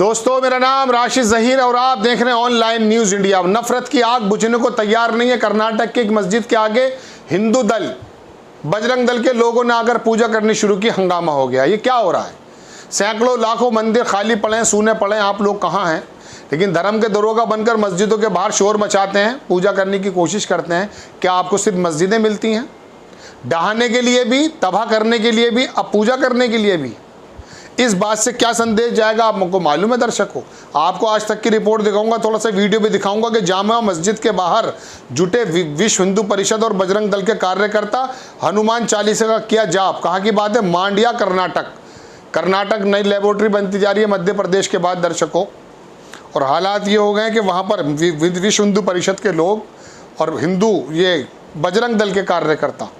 दोस्तों, मेरा नाम राशिद जहीर और आप देख रहे हैं ऑनलाइन न्यूज इंडिया। नफरत की आग बुझने को तैयार नहीं है। कर्नाटक के एक मस्जिद के आगे हिंदू दल, बजरंग दल के लोगों ने आकर पूजा करनी शुरू की। हंगामा हो गया। ये क्या हो रहा है? सैकड़ों लाखों मंदिर खाली पड़े हैं, सूने पड़े हैं। आप लोग कहाँ हैं? लेकिन धर्म के दरोगा बनकर मस्जिदों के बाहर शोर मचाते हैं, पूजा करने की कोशिश करते हैं। क्या आपको सिर्फ मस्जिदें मिलती हैं? डहाने के लिए भी, तबाह करने के लिए भी, अब पूजा करने के लिए भी। इस बात से क्या संदेश जाएगा आपको मालूम है दर्शकों? आपको आज तक की रिपोर्ट दिखाऊंगा, थोड़ा सा वीडियो भी दिखाऊंगा कि जामा मस्जिद के बाहर जुटे विश्व हिंदू परिषद और बजरंग दल के कार्यकर्ता हनुमान चालीसा का किया जाप। कहाँ की बात है? मांड्या, कर्नाटक नई लेबोरेटरी बनती जा रही है मध्य प्रदेश के बाद दर्शकों। और हालात ये हो गए हैं कि वहाँ पर विश्व हिंदू परिषद के लोग और हिंदू ये बजरंग दल के कार्यकर्ता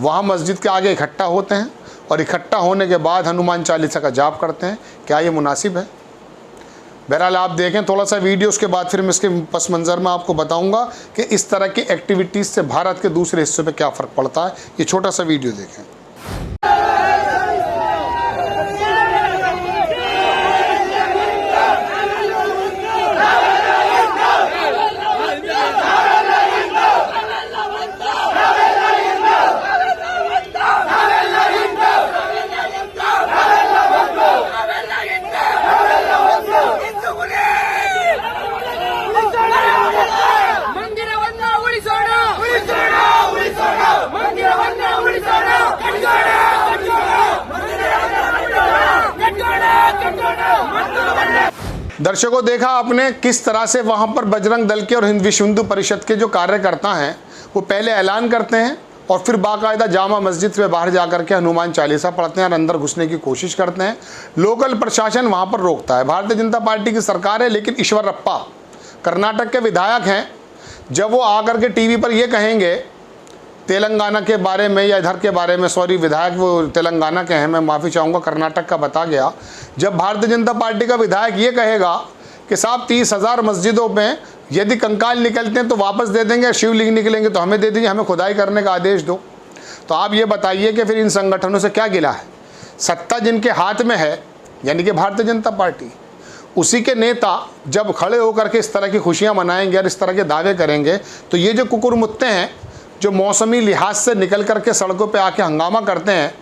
वहाँ मस्जिद के आगे इकट्ठा होते हैं और इकट्ठा होने के बाद हनुमान चालीसा का जाप करते हैं। क्या ये मुनासिब है? बहरहाल आप देखें थोड़ा सा वीडियो, उसके बाद फिर मैं इसके पस मंज़र में आपको बताऊंगा कि इस तरह की एक्टिविटीज़ से भारत के दूसरे हिस्सों पे क्या फ़र्क पड़ता है। ये छोटा सा वीडियो देखें। दर्शकों, देखा आपने किस तरह से वहां पर बजरंग दल के और विश्व हिंदू परिषद के जो कार्यकर्ता हैं वो पहले ऐलान करते हैं और फिर बाकायदा जामा मस्जिद से बाहर जाकर के हनुमान चालीसा पढ़ते हैं और अंदर घुसने की कोशिश करते हैं। लोकल प्रशासन वहां पर रोकता है। भारतीय जनता पार्टी की सरकार है, लेकिन ईश्वरप्पा कर्नाटक के विधायक हैं। जब वो आकर के टीवी पर ये कहेंगे तेलंगाना के बारे में या इधर के बारे में, सॉरी विधायक वो तेलंगाना के हैं, मैं माफ़ी चाहूँगा, कर्नाटक का बता गया। जब भारतीय जनता पार्टी का विधायक ये कहेगा कि साहब 30,000 मस्जिदों में यदि कंकाल निकलते हैं तो वापस दे देंगे, शिवलिंग निकलेंगे तो हमें दे दीजिए, हमें खुदाई करने का आदेश दो, तो आप ये बताइए कि फिर इन संगठनों से क्या गिला है? सत्ता जिनके हाथ में है, यानी कि भारतीय जनता पार्टी, उसी के नेता जब खड़े होकर के इस तरह की खुशियाँ मनाएंगे और इस तरह के दावे करेंगे, तो ये जो कुकुरमुत्ते हैं जो मौसमी लिहाज से निकल करके सड़कों पे आके हंगामा करते हैं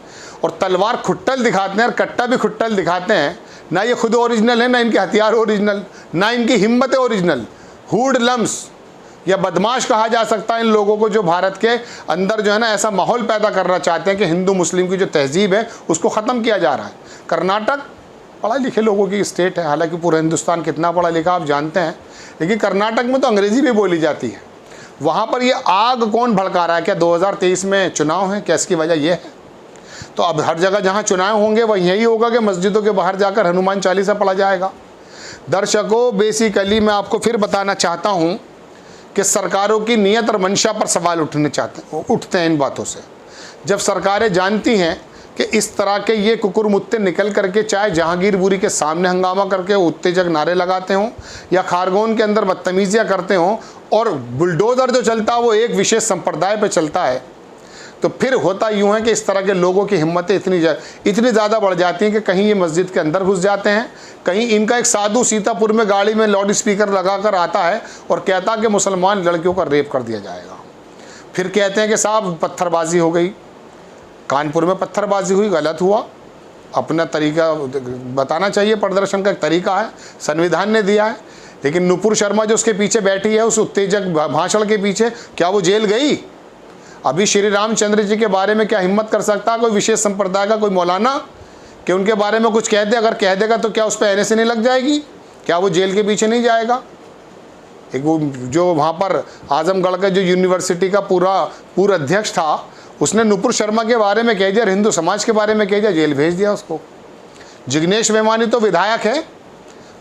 और तलवार खुट्टल दिखाते हैं और कट्टा भी खुट्टल दिखाते हैं, ना ये खुद ओरिजिनल है, ना इनके हथियार ओरिजिनल, ना इनकी हिम्मत ओरिजिनल। हुडलम्स या बदमाश कहा जा सकता है इन लोगों को, जो भारत के अंदर जो है ना ऐसा माहौल पैदा करना चाहते हैं कि हिंदू मुस्लिम की जो तहजीब है उसको ख़त्म किया जा रहा है। कर्नाटक पढ़ा लिखे लोगों की स्टेट है, हालांकि पूरा हिंदुस्तान कितना पढ़ा लिखा आप जानते हैं, लेकिन कर्नाटक में तो अंग्रेज़ी भी बोली जाती है। वहाँ पर ये आग कौन भड़का रहा है? क्या 2023 में चुनाव है? क्या इसकी वजह ये है? तो अब हर जगह जहाँ चुनाव होंगे वह यही होगा कि मस्जिदों के बाहर जाकर हनुमान चालीसा पढ़ा जाएगा। दर्शकों, बेसिकली मैं आपको फिर बताना चाहता हूँ कि सरकारों की नीयत और मंशा पर सवाल उठते हैं इन बातों से। जब सरकारें जानती हैं कि इस तरह के ये कुकुरमुत्ते निकल करके चाहे जहांगीरपुरी के सामने हंगामा करके उत्तेजक नारे लगाते हों या खारगोन के अंदर बदतमीजियाँ करते हों और बुलडोज़र जो चलता है वो एक विशेष संप्रदाय पर चलता है, तो फिर होता यूँ है कि इस तरह के लोगों की हिम्मतें इतनी ज़्यादा बढ़ जाती हैं कि कहीं ये मस्जिद के अंदर घुस जाते हैं, कहीं इनका एक साधु सीतापुर में गाड़ी में लाउड स्पीकर लगा कर आता है और कहता कि मुसलमान लड़कियों का रेप कर दिया जाएगा। फिर कहते हैं कि साहब पत्थरबाजी हो गई, कानपुर में पत्थरबाजी हुई, गलत हुआ, अपना तरीका बताना चाहिए, प्रदर्शन का एक तरीका है, संविधान ने दिया है। लेकिन नुपुर शर्मा जो उसके पीछे बैठी है, उस उत्तेजक भाषण के पीछे, क्या वो जेल गई? अभी श्री रामचंद्र जी के बारे में क्या हिम्मत कर सकता है कोई विशेष संप्रदाय का कोई मौलाना कि उनके बारे में कुछ कह दे? अगर कह देगा तो क्या उस पर एनएसए नहीं लग जाएगी? क्या वो जेल के पीछे नहीं जाएगा? एक वो जो वहाँ पर आजमगढ़ का जो यूनिवर्सिटी का पूर्व अध्यक्ष था, उसने नुपुर शर्मा के बारे में कह दिया, हिंदू समाज के बारे में कह दिया, जेल भेज दिया उसको। जिग्नेश मेवानी तो विधायक है,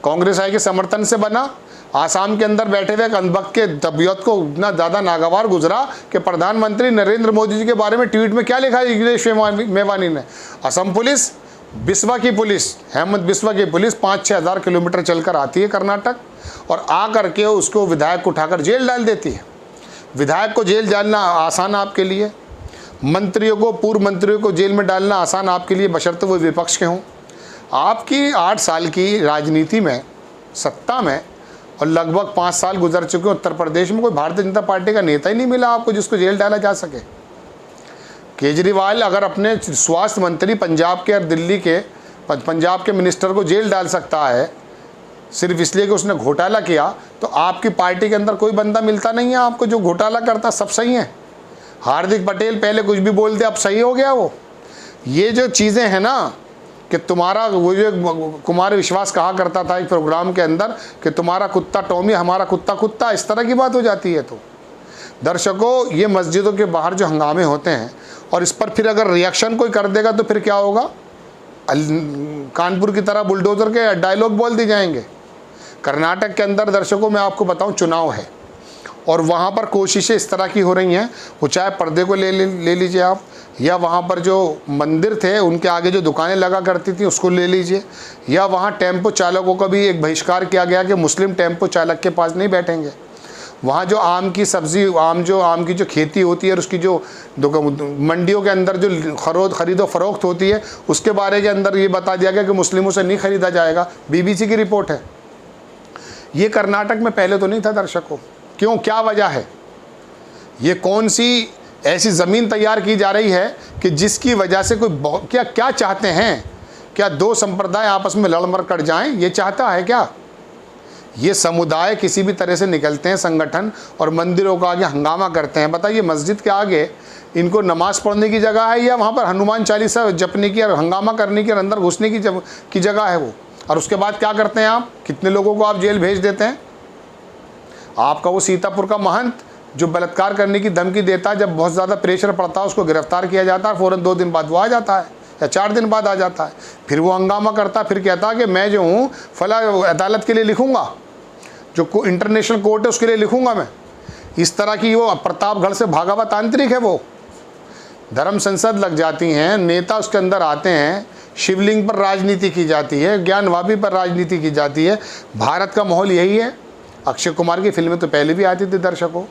कांग्रेस आई के समर्थन से बना, आसाम के अंदर बैठे हुए अंधभक्त के तबीयत को इतना ज़्यादा नागवार गुजरा कि प्रधानमंत्री नरेंद्र मोदी जी के बारे में ट्वीट में क्या लिखा है जिग्नेश मेवानी ने? असम पुलिस, बिस्वा की पुलिस, हेमंत बिस्वा की पुलिस 5-6 हज़ार किलोमीटर चलकर आती है कर्नाटक और आ करके उसको विधायक को उठाकर जेल डाल देती है। विधायक को जेल डालना आसान आपके लिए, मंत्रियों को, पूर्व मंत्रियों को जेल में डालना आसान आपके लिए, बशर्ते वो विपक्ष के हों। आपकी 8 साल की राजनीति में, सत्ता में, और लगभग 5 साल गुजर चुके उत्तर प्रदेश में, कोई भारतीय जनता पार्टी का नेता ही नहीं मिला आपको जिसको जेल डाला जा सके। केजरीवाल अगर अपने स्वास्थ्य मंत्री पंजाब के और दिल्ली के पंजाब के मिनिस्टर को जेल डाल सकता है सिर्फ इसलिए कि उसने घोटाला किया, तो आपकी पार्टी के अंदर कोई बंदा मिलता नहीं है आपको जो घोटाला करता। सब सही है। हार्दिक पटेल पहले कुछ भी बोलते, अब सही हो गया वो। ये जो चीज़ें हैं ना कि तुम्हारा, वो जो कुमार विश्वास कहा करता था एक प्रोग्राम के अंदर कि तुम्हारा कुत्ता टॉमी हमारा कुत्ता कुत्ता, इस तरह की बात हो जाती है। तो दर्शकों, ये मस्जिदों के बाहर जो हंगामे होते हैं और इस पर फिर अगर रिएक्शन कोई कर देगा तो फिर क्या होगा? कानपुर की तरह बुलडोज़र के डायलॉग बोल दिए जाएंगे। कर्नाटक के अंदर दर्शकों मैं आपको बताऊं चुनाव है और वहाँ पर कोशिशें इस तरह की हो रही हैं, वो चाहे पर्दे को ले लीजिए आप, या वहाँ पर जो मंदिर थे उनके आगे जो दुकानें लगा करती थी उसको ले लीजिए, या वहाँ टेम्पो चालकों का भी एक बहिष्कार किया गया कि मुस्लिम टेम्पो चालक के पास नहीं बैठेंगे। वहाँ जो आम की सब्ज़ी, आम की जो खेती होती है और उसकी जो मंडियों के अंदर जो खरीदो फरोख्त होती है उसके बारे के अंदर ये बता दिया गया कि मुस्लिमों से नहीं खरीदा जाएगा। BBC की रिपोर्ट है। ये कर्नाटक में पहले तो नहीं था दर्शकों। क्यों, क्या वजह है? ये कौन सी ऐसी ज़मीन तैयार की जा रही है कि जिसकी वजह से कोई क्या चाहते हैं? क्या दो संप्रदाय आपस में लड़ मर कर जाएं? ये चाहता है क्या? ये समुदाय किसी भी तरह से निकलते हैं संगठन और मंदिरों का आगे हंगामा करते हैं। बताइए, मस्जिद के आगे इनको नमाज पढ़ने की जगह है या वहाँ पर हनुमान चालीसा जपने की और हंगामा करने की और अंदर घुसने की जगह है वो? और उसके बाद क्या करते हैं आप? कितने लोगों को आप जेल भेज देते हैं? आपका वो सीतापुर का महंत जो बलात्कार करने की धमकी देता है, जब बहुत ज़्यादा प्रेशर पड़ता है उसको गिरफ्तार किया जाता है, फ़ौरन 2 दिन बाद वो आ जाता है या 4 दिन बाद आ जाता है। फिर वो हंगामा करता है, फिर कहता है कि मैं जो हूँ फला अदालत के लिए लिखूँगा, जो इंटरनेशनल कोर्ट है उसके लिए लिखूँगा मैं। इस तरह की वो प्रतापगढ़ से भागा हुआ तांत्रिक है वो। धर्म संसद लग जाती हैं, नेता उसके अंदर आते हैं, शिवलिंग पर राजनीति की जाती है, ज्ञानवापी पर राजनीति की जाती है। भारत का माहौल यही है। अक्षय कुमार की फिल्में तो पहले भी आती थी दर्शकों।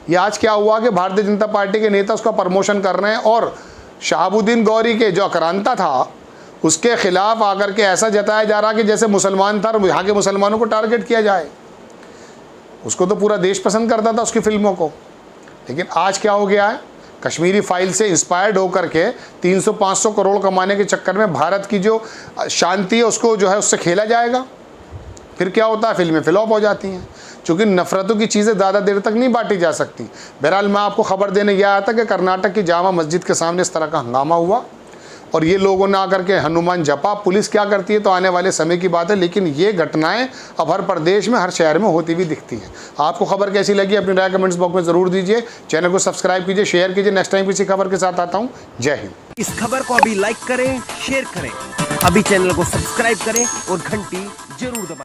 ये आज क्या हुआ कि भारतीय जनता पार्टी के नेता उसका प्रमोशन कर रहे हैं और शहाबुद्दीन गौरी के जो आक्रांता था उसके खिलाफ आकर के ऐसा जताया जा रहा कि जैसे मुसलमान था और यहाँ के मुसलमानों को टारगेट किया जाए। उसको तो पूरा देश पसंद करता था उसकी फिल्मों को। लेकिन आज क्या हो गया है? कश्मीरी फाइल से इंस्पायर्ड होकर के 300-500 करोड़ कमाने के चक्कर में भारत की जो शांति है उसको जो है उससे खेला जाएगा। फिर क्या होता है? फिल्में फ्लॉप हो जाती हैं, क्योंकि नफरतों की चीज़ें ज़्यादा देर तक नहीं बांटी जा सकती। बहरहाल मैं आपको खबर देने यह आया था कि कर्नाटक की जामा मस्जिद के सामने इस तरह का हंगामा हुआ और ये लोगों ने आकर के हनुमान जपा। पुलिस क्या करती है तो आने वाले समय की बात है, लेकिन ये घटनाएं अब हर प्रदेश में, हर शहर में होती भी दिखती हैं। आपको खबर कैसी लगी अपनी राय कमेंट्स बॉक्स में ज़रूर दीजिए। चैनल को सब्सक्राइब कीजिए, शेयर कीजिए। नेक्स्ट टाइम किसी खबर के साथ आता हूँ। जय हिंद। इस खबर को अभी लाइक करें, शेयर करें, अभी चैनल को सब्सक्राइब करें और घंटी जरूर दबाएं।